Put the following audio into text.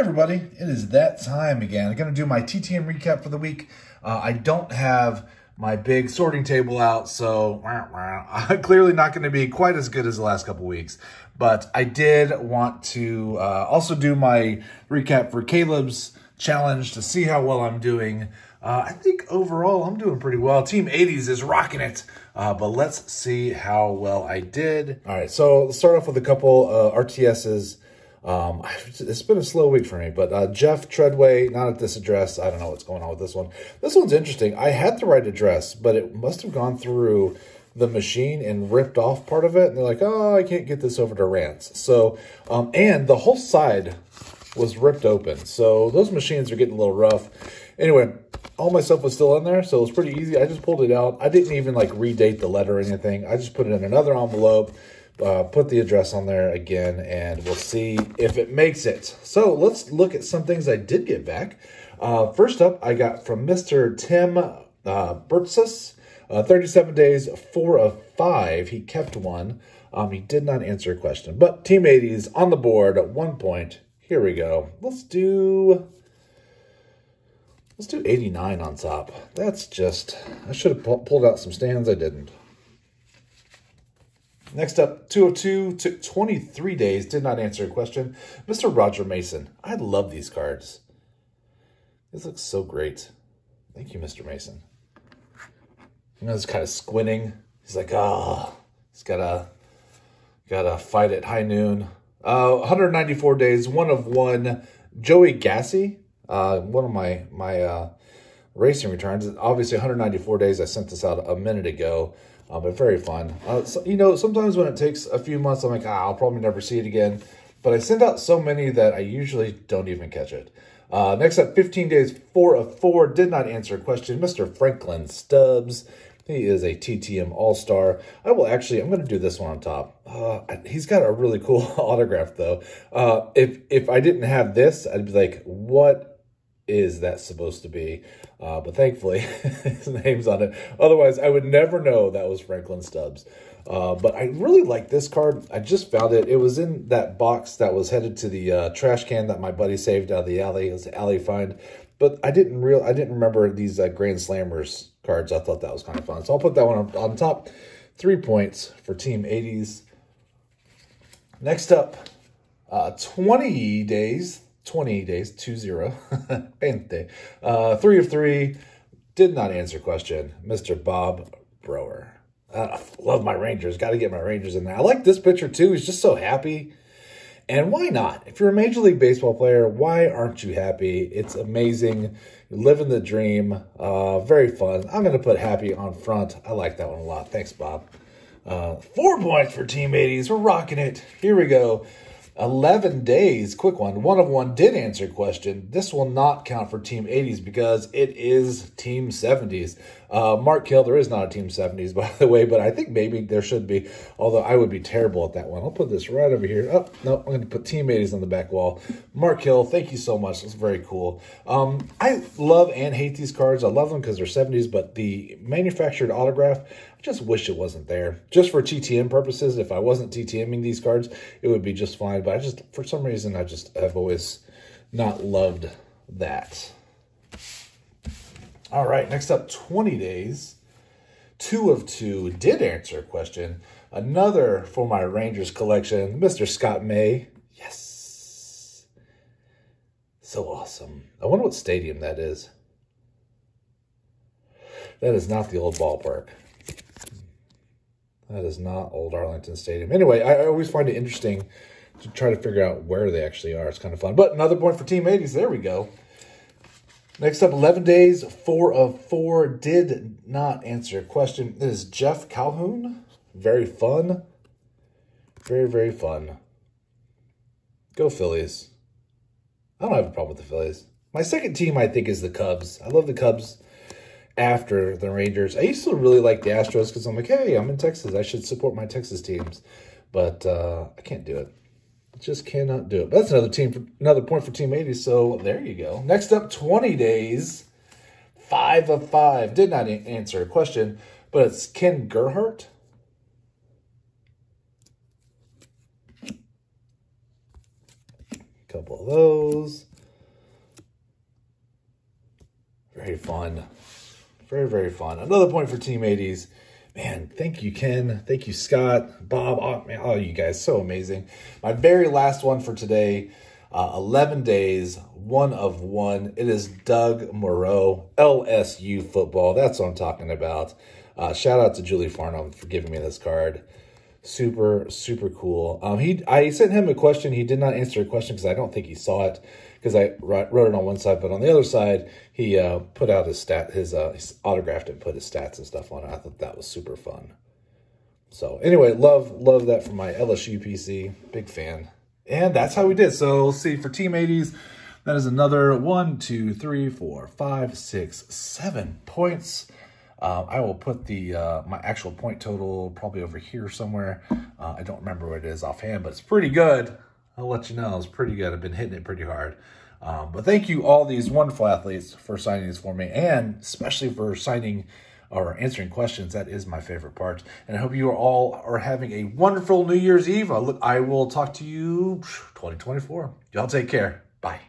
everybody, it is that time again. I'm going to do my TTM recap for the week. I don't have my big sorting table out, so I'm clearly not going to be quite as good as the last couple weeks. But I did want to also do my recap for Caleb's challenge to see how well I'm doing. I think overall I'm doing pretty well. Team 80s is rocking it, but let's see how well I did. All right, so let's start off with a couple RTSs. It's been a slow week for me, but Jeff Treadway, not at this address. I don't know what's going on with this one. This one's interesting. I had the right address, but it must have gone through the machine and ripped off part of it. And they're like, oh, I can't get this over to Rance. So, and the whole side was ripped open. So those machines are getting a little rough. Anyway, all my stuff was still in there, so it was pretty easy. I just pulled it out. I didn't even like redate the letter or anything. I just put it in another envelope. Put the address on there again, and we'll see if it makes it. So let's look at some things I did get back. First up, I got from Mr. Tim Bertzus, 37 days, 4 of 5. He kept one. He did not answer a question, but Team 80s on the board at 1 point. Here we go. Let's do 89 on top. That's just, I should have pulled out some stands. I didn't. Next up, 202, took 23 days, did not answer a question. Mr. Roger Mason. I love these cards. This looks so great. Thank you, Mr. Mason. You know, he's kind of squinting. He's like, oh, he's gotta fight at high noon. 194 days, 1 of 1. Joey Gassy, one of my racing returns. Obviously, 194 days. I sent this out a minute ago. But very fun. So, you know, sometimes when it takes a few months, I'm like, I'll probably never see it again. But I send out so many that I usually don't even catch it. Next up, 15 days, 4 of 4. Did not answer a question. Mr. Franklin Stubbs. He is a TTM All-Star. I'm going to do this one on top. He's got a really cool autograph, though. If I didn't have this, I'd be like, what is that supposed to be? But thankfully, his name's on it. Otherwise, I would never know that was Franklin Stubbs. But I really like this card. I just found it. It was in that box that was headed to the trash can that my buddy saved out of the alley. It was an alley find. But I didn't remember these Grand Slammers cards. I thought that was kind of fun. So I'll put that one on top. 3 points for Team 80s. Next up, 20 days, 20. 3 of 3, did not answer question. Mr. Bob Brower. Love my Rangers. Got to get my Rangers in there. I like this picture too. He's just so happy. And why not? If you're a Major League Baseball player, why aren't you happy? It's amazing. You're living the dream. Very fun. I'm going to put happy on front. I like that one a lot. Thanks, Bob. 4 points for Team 80s. We're rocking it. Here we go. 11 days, quick one. 1 of 1 did answer question. This will not count for Team 80s because it is Team 70s. Mark Hill, there is not a Team 70s, by the way, but I think maybe there should be, although I would be terrible at that one. I'll put this right over here. Oh, no, I'm going to put Team 80s on the back wall. Mark Hill, thank you so much. That's very cool. I love and hate these cards. I love them because they're 70s, but the manufactured autograph, I just wish it wasn't there. Just for TTM purposes, if I wasn't TTMing these cards, it would be just fine. But I just, for some reason, I've always not loved that. All right, next up, 20 days. 2 of 2 did answer a question. Another for my Rangers collection, Mr. Scott May. Yes. So awesome. I wonder what stadium that is. That is not the old ballpark. That is not Old Arlington Stadium. Anyway, I always find it interesting to try to figure out where they actually are. It's kind of fun. But another point for Team 80s. There we go. Next up, 11 days, 4 of 4. Did not answer a question. This is Jeff Calhoun. Very fun. Very, very fun. Go Phillies. I don't have a problem with the Phillies. My second team, I think, is the Cubs. I love the Cubs after the Rangers. I used to really like the Astros because I'm like, hey, I'm in Texas. I should support my Texas teams. But I can't do it. Just cannot do it. But that's another point for Team 80. So there you go. Next up, 20 days, 5 of 5. Did not answer a question, but it's Ken Gerhardt. Couple of those. Very fun. Very, very fun. Another point for Team 80s. Man, thank you, Ken. Thank you, Scott, Bob. Oh, man, oh, you guys, so amazing. My very last one for today, 11 days, 1 of 1. It is Doug Moreau, LSU football. That's what I'm talking about. Shout out to Julie Farnham for giving me this card. Super, super cool. I sent him a question. He did not answer a question because I don't think he saw it, because I wrote it on one side, but on the other side, he put out his autographed it, put his stats and stuff on it. I thought that was super fun. So anyway, love that from my LSU PC. Big fan. And that's how we did. So let's see, for Team 80s, that is another 1, 2, 3, 4, 5, 6, 7 points. I will put the my actual point total probably over here somewhere. I don't remember what it is offhand, but it's pretty good. I'll let you know. It's pretty good. I've been hitting it pretty hard. But thank you all these wonderful athletes for signing these for me, and especially for signing or answering questions. That is my favorite part. And I hope you all are having a wonderful New Year's Eve. I will talk to you 2024. Y'all take care. Bye.